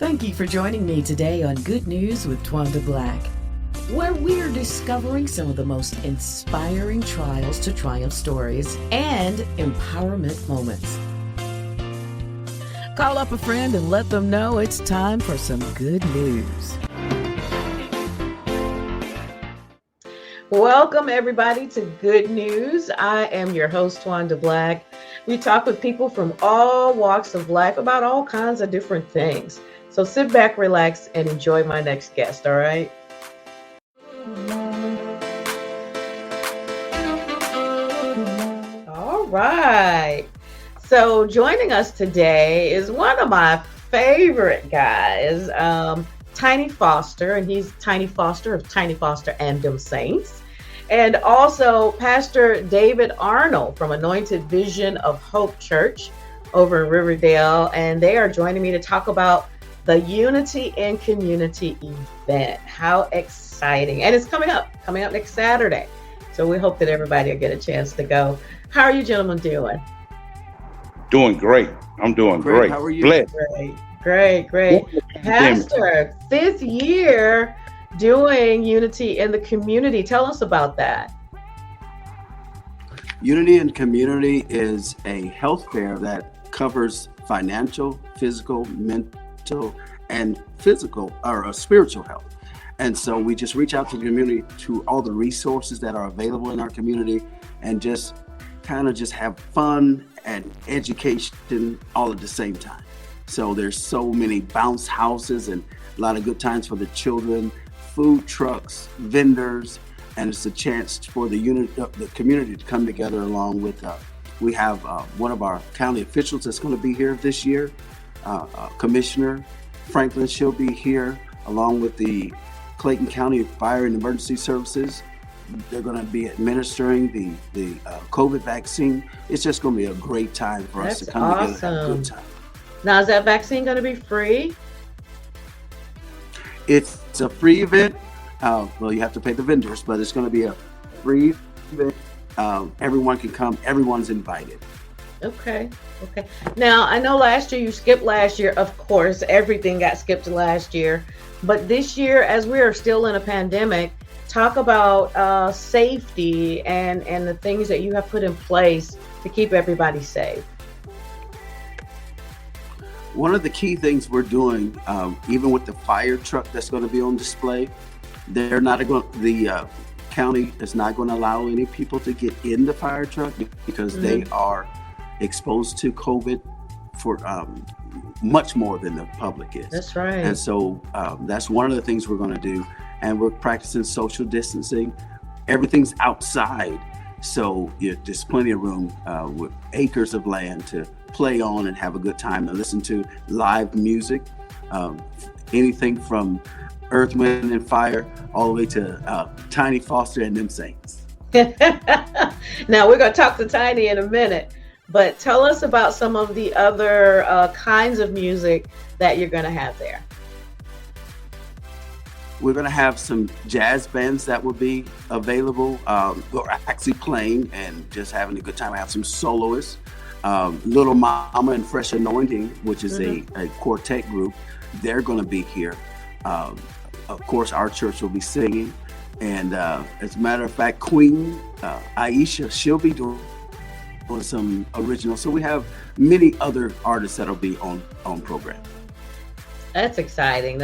Thank you for joining me today on Good News with Twanda Black, where we're discovering some of the most inspiring trials to triumph stories and empowerment moments. Call up a friend and let them know it's time for some good news. Welcome, everybody, to Good News. I am your host, Twanda Black. We talk with people from all walks of life about all kinds of different things. So sit back, relax, and enjoy my next guest, all right? All right. So joining us today is one of my favorite guys, Tiny Foster, and he's Tiny Foster of Tiny Foster and Them Saints. And also Pastor David Arnold from Anointed Vision of Hope Church over in Riverdale. And they are joining me to talk about the Unity in Community event. How exciting. And it's coming up next Saturday. So we hope that everybody will get a chance to go. How are you gentlemen doing? Doing great. I'm doing great. How are you? Blessed. Great. Pastor, 5th year doing Unity in the Community. Tell us about that. Unity in Community is a health fair that covers financial, physical, mental, and spiritual health. And so we just reach out to the community, to all the resources that are available in our community, and just have fun and education all at the same time. So there's so many bounce houses and a lot of good times for the children, food trucks, vendors, and it's a chance for the community to come together along with, we have one of our county officials that's going to be here this year, Commissioner Franklin. She'll be here along with the Clayton County Fire and Emergency Services. They're going to be administering the COVID vaccine. It's just going to be a great time for us to come together and have a good time. Now, is that vaccine going to be free? It's a free event. Well, you have to pay the vendors, but it's going to be a free event. Everyone can come. Everyone's invited. Okay. Now, I know last year you skipped last year. Of course, everything got skipped last year. But this year, as we are still in a pandemic, talk about safety and the things that you have put in place to keep everybody safe. One of the key things we're doing, even with the fire truck that's going to be on display, the county is not going to allow any people to get in the fire truck because they are exposed to COVID for much more than the public is. That's right. And so that's one of the things we're going to do. And we're practicing social distancing. Everything's outside. So there's plenty of room with acres of land to play on and have a good time and listen to live music. Anything from Earth, Wind, and Fire all the way to Tiny Foster and Them Saints. Now, we're going to talk to Tiny in a minute. But tell us about some of the other kinds of music that you're going to have there. We're going to have some jazz bands that will be available. We're actually playing and just having a good time. I have some soloists. Little Mama and Fresh Anointing, which is a quartet group. They're going to be here. Of course, our church will be singing. And as a matter of fact, Queen Aisha, she'll be doing some original. So we have many other artists that'll be on program. That's exciting.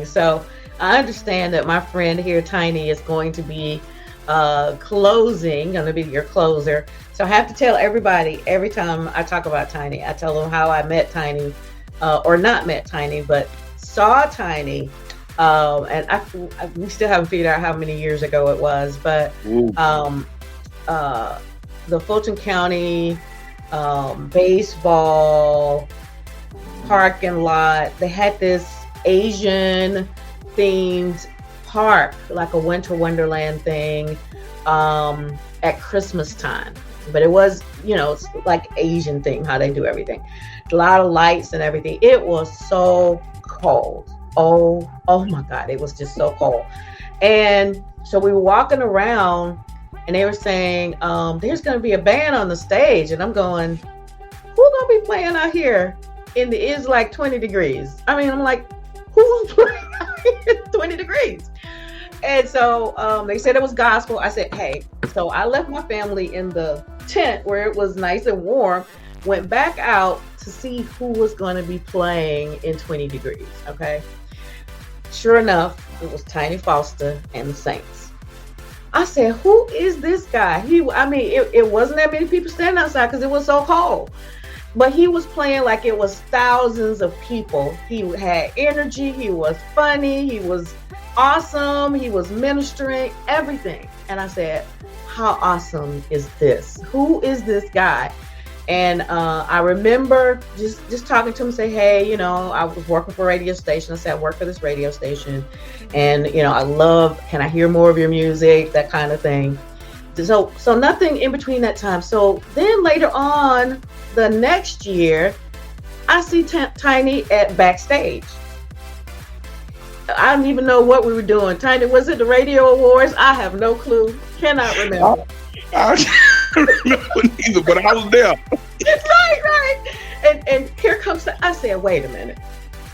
So I understand that my friend here, Tiny, is going to be going to be your closer. So I have to tell everybody, every time I talk about Tiny, I tell them how I met Tiny, or not met Tiny, but saw Tiny. And we still haven't figured out how many years ago it was, but the Fulton County baseball parking lot, they had this Asian themed park, like a winter wonderland thing, at Christmas time. But it was, it's like Asian thing, how they do everything. A lot of lights and everything. It was so cold. Oh my God, it was just so cold. And so we were walking around and they were saying, there's going to be a band on the stage. And I'm going, who going to be playing out here? It's like 20 degrees. I mean, I'm like, who's playing 20 Degrees? And so they said it was gospel. I said, hey. So I left my family in the tent where it was nice and warm, went back out to see who was going to be playing in 20 Degrees. Okay. Sure enough, it was Tiny Foster and the Saints. I said, who is this guy? It wasn't that many people standing outside because it was so cold. But he was playing like it was thousands of people. He had energy. He was funny. He was awesome. He was ministering, everything. And I said, how awesome is this? Who is this guy? And I remember just talking to him, say, hey, I was working for a radio station. I said, I work for this radio station. And, can I hear more of your music? That kind of thing. So nothing in between that time. So then later on, the next year, I see Tiny at backstage. I don't even know what we were doing. Tiny, was it the radio awards? I have no clue. Cannot remember. I don't remember neither, but I was there. Right. And here comes, I said, wait a minute.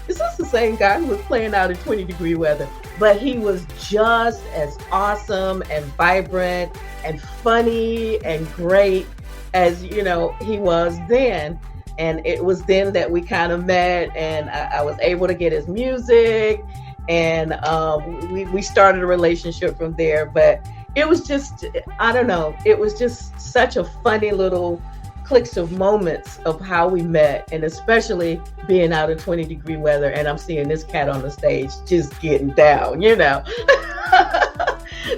Is this the same guy who was playing out in 20-degree weather? But he was just as awesome and vibrant and funny and great as, he was then. And it was then that we kind of met, and I was able to get his music, and we started a relationship from there. But it was just, I don't know, it was just such a funny little clicks of moments of how we met, and especially being out in 20-degree weather, and I'm seeing this cat on the stage just getting down,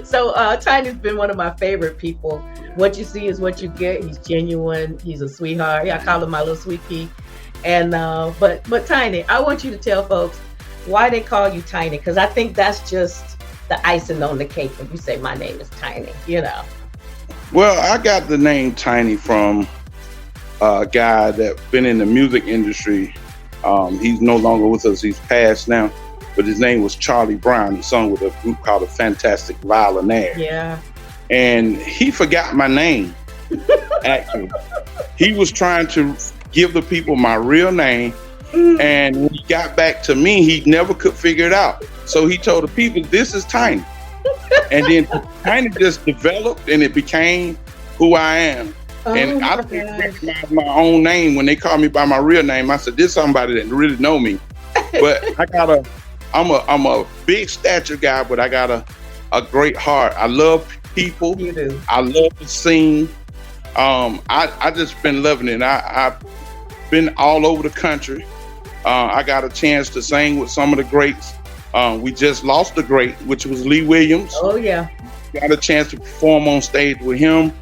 So Tiny's been one of my favorite people. What you see is what you get. He's genuine. He's a sweetheart. Yeah, I call him my little sweet pea. And but Tiny, I want you to tell folks why they call you Tiny, because I think that's just the icing on the cake when you say my name is Tiny. Well, I got the name Tiny from a guy that's been in the music industry. He's no longer with us. He's passed now. But his name was Charlie Brown. He sung with a group called the Fantastic Violinaires. Yeah. And he forgot my name, actually. He was trying to give the people my real name. And when he got back to me, he never could figure it out. So he told the people, this is Tiny. And then Tiny just developed, and it became who I am. And I don't recognize my own name when they call me by my real name. I said, this is somebody that really know me. But I'm a big stature guy, but I got a great heart. I love people. You do. I love to sing. I just been loving it. I've been all over the country. I got a chance to sing with some of the greats. We just lost a great, which was Lee Williams. Oh yeah. Got a chance to perform on stage with him.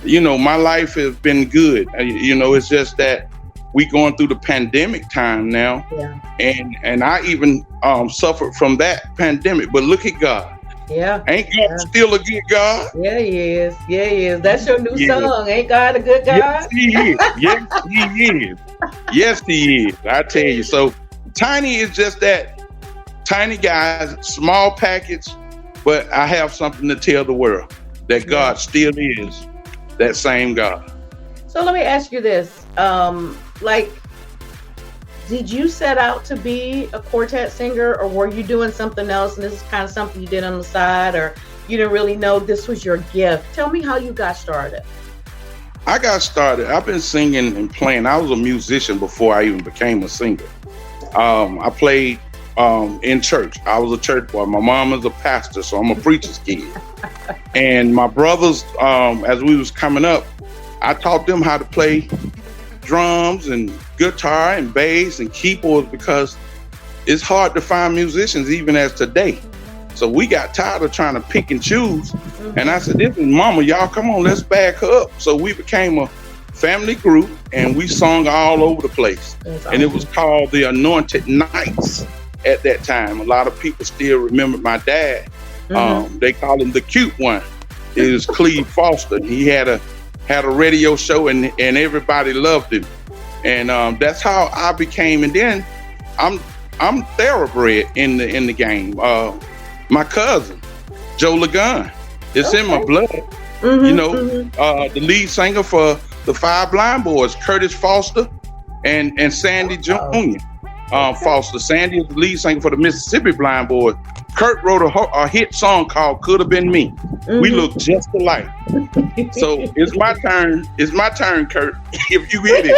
My life has been good. It's just that we going through the pandemic time now. Yeah. And I even suffered from that pandemic. But look at God. Yeah. Ain't God still a good God? Yeah, he is. Yeah, he is. That's your new song. Ain't God a good God? Yes, he is. Yes, he is. Yes, he is. I tell you. So Tiny is just that tiny guy, small package, but I have something to tell the world that God still is that same God. So let me ask you this. Did you set out to be a quartet singer, or were you doing something else and this is kind of something you did on the side, or you didn't really know this was your gift? Tell me how you got started. I got started. I've been singing and playing. I was a musician before I even became a singer. I played in church. I was a church boy. My mom is a pastor, so I'm a preacher's kid. And my brothers, as we was coming up, I taught them how to play drums and guitar and bass and keyboards, because it's hard to find musicians even as today. So we got tired of trying to pick and choose. And I said, this is Mama, y'all come on, let's back her up. So we became a family group, and we sung all over the place. And it was called the Anointed Nights at that time. A lot of people still remember my dad. They call him the cute one. It was Cleve Foster. He had a radio show, and everybody loved him. And that's how I became. And then I'm thoroughbred in the game. My cousin, Joe Lagun, it's in my blood. The lead singer for the Five Blind Boys, Curtis Foster and Sandy Jr. Foster. Sandy is the lead singer for the Mississippi Blind Boys. Kurt wrote a hit song called "Could Have Been Me." We look just alike. So it's my turn. It's my turn, Kurt. If you hit it.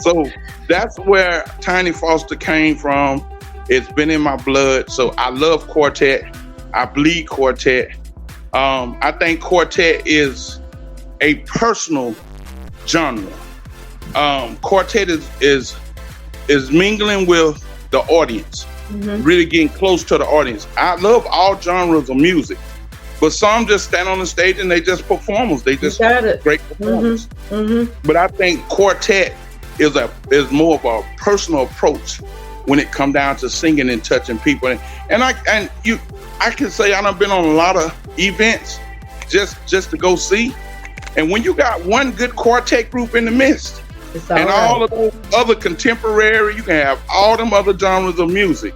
So that's where Tiny Foster came from. It's been in my blood. So I love quartet. I bleed quartet. I think quartet is a personal genre. Quartet is mingling with the audience, really getting close to the audience. I love all genres of music, but some just stand on the stage and they just performers. They just great performers. But I think quartet is more of a personal approach when it come down to singing and touching people. And I can say I've been on a lot of events just to go see. And when you got one good quartet group in the midst, and all of those other contemporary, you can have all them other genres of music.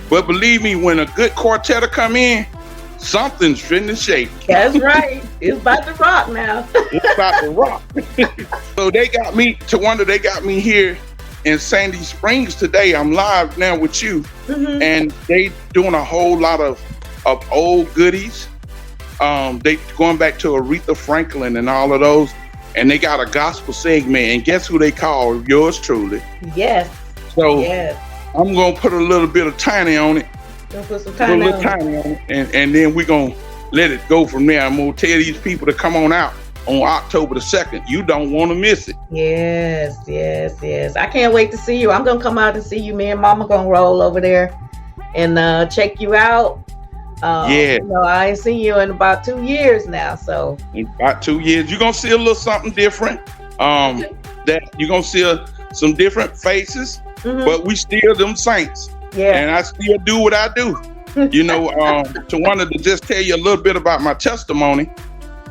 But believe me, when a good quartet come in, something's finna shake. That's right. It's about to rock now. It's about to rock. So they got me, Twanda, they got me here in Sandy Springs today. I'm live now with you. And they doing a whole lot of old goodies. They going back to Aretha Franklin and all of those. And they got a gospel segment, and guess who they call? Yours truly. Yes. So I'm gonna put a little bit of Tiny on it. Gonna put some Tiny on it, and then we're gonna let it go from there. I'm gonna tell these people to come on out on October the 2nd. You don't want to miss it. Yes. I can't wait to see you. I'm gonna come out and see you. Me and Mama gonna roll over there and check you out. I ain't seen you in about 2 years now, so in about 2 years you're gonna see a little something different. That you're gonna see some different faces, but we still them saints. And I still do what I do. To wanted to just tell you a little bit about my testimony.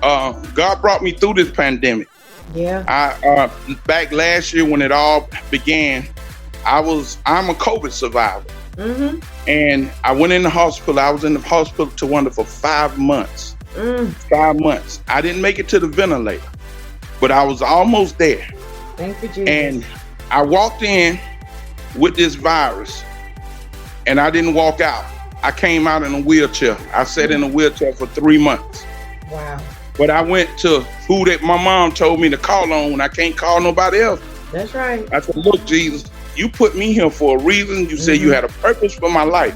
God brought me through this pandemic. I back last year when it all began, I'm a COVID survivor. And I went in the hospital. I was in the hospital Twanda for 5 months. 5 months. I didn't make it to the ventilator, but I was almost there. Thank you, Jesus. And I walked in with this virus, and I didn't walk out. I came out in a wheelchair. I sat in a wheelchair for 3 months. Wow. But I went to who that my mom told me to call on when I can't call nobody else. That's right. I said, look, Jesus, you put me here for a reason. You said you had a purpose for my life.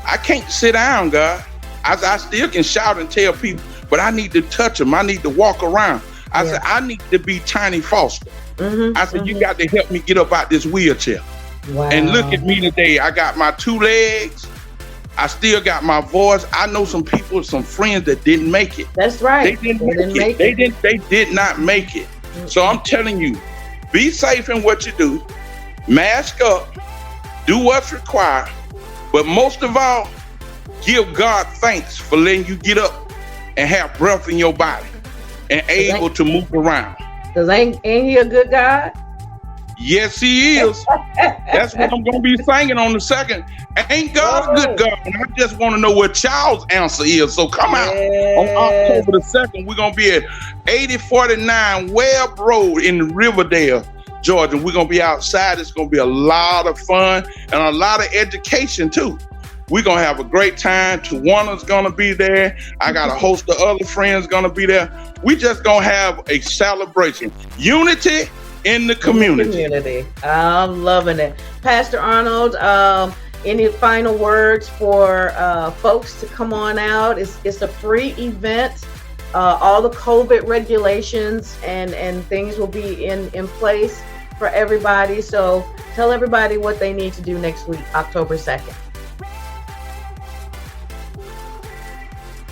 I can't sit down, God. I still can shout and tell people, but I need to touch them. I need to walk around. I said, I need to be Tiny Foster. I said, you got to help me get up out this wheelchair. Wow. And look at me today. I got my 2 legs. I still got my voice. I know some people, some friends that didn't make it. That's right. They didn't make it. They did not make it. So I'm telling you, be safe in what you do. Mask up, do what's required, but most of all, give God thanks for letting you get up and have breath in your body and able to move around. Because ain't he a good God? Yes, he is. That's what I'm going to be singing on the 2nd. Ain't God a good God? And I just want to know what y'all's answer is. So come out on October the 2nd. We're going to be at 8049 Webb Road in Riverdale, Georgia. We're going to be outside. It's going to be a lot of fun and a lot of education too. We're going to have a great time. Tawanda's going to be there. I got a host of other friends going to be there. We just going to have a celebration. Unity in the community. I'm loving it. Pastor Arnold, any final words for folks to come on out? It's a free event. All the COVID regulations and things will be in place for everybody. So tell everybody what they need to do next week, October 2nd.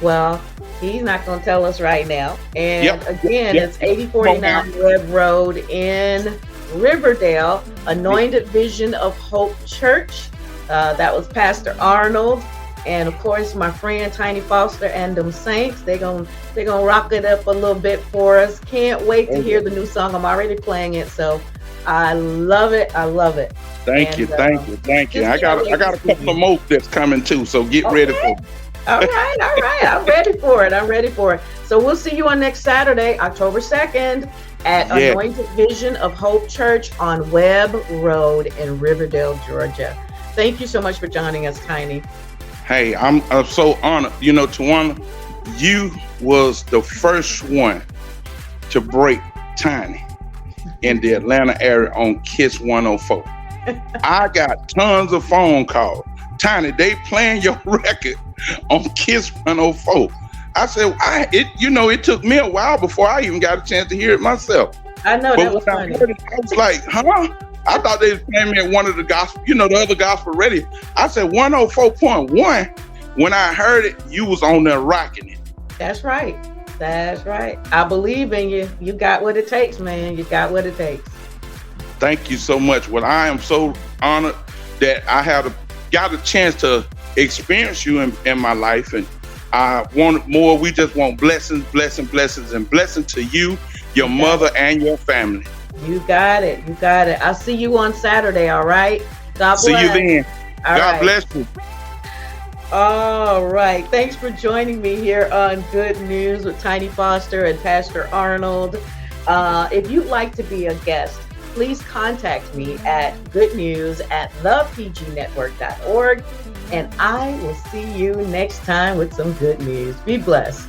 Well, he's not going to tell us right now. And again, it's 8049 Webb Road in Riverdale, Anointed Vision of Hope Church. That was Pastor Arnold. And of course, my friend Tiny Foster and them Saints. They're gonna rock it up a little bit for us. Can't wait to hear the new song. I'm already playing it, so I love it. Thank you. I got a couple of more that's coming too, so get ready for it. All right. I'm ready for it. So we'll see you on next Saturday, October 2nd. at Yeah. Anointed Vision of Hope Church on Webb Road in Riverdale, Georgia. Thank you so much for joining us, Tiny. Hey, I'm so honored. You know, Twanda, you was the first one to break Tiny in the Atlanta area on Kiss 104. I got tons of phone calls. Tiny, they playing your record on Kiss 104. I said, it took me a while before I even got a chance to hear it myself. I know, But that was when funny. I heard it, I was like, huh? I thought they was playing me at one of the gospel, the other gospel radio. I said 104.1. When I heard it, you was on there rocking it. That's right. That's right. I believe in you. You got what it takes, man. You got what it takes. Thank you so much. Well, I am so honored that I got a chance to experience you in my life, and I want more. We just want blessings, blessings, blessings, and blessings to you, your mother, and your family. You got it. You got it. I'll see you on Saturday, all right? God bless. See you then. All God right. bless you. All right. Thanks for joining me here on Good News with Tiny Foster and Pastor Arnold. If you'd like to be a guest, please contact me at goodnews@thepgnetwork.org, and I will see you next time with some good news. Be blessed.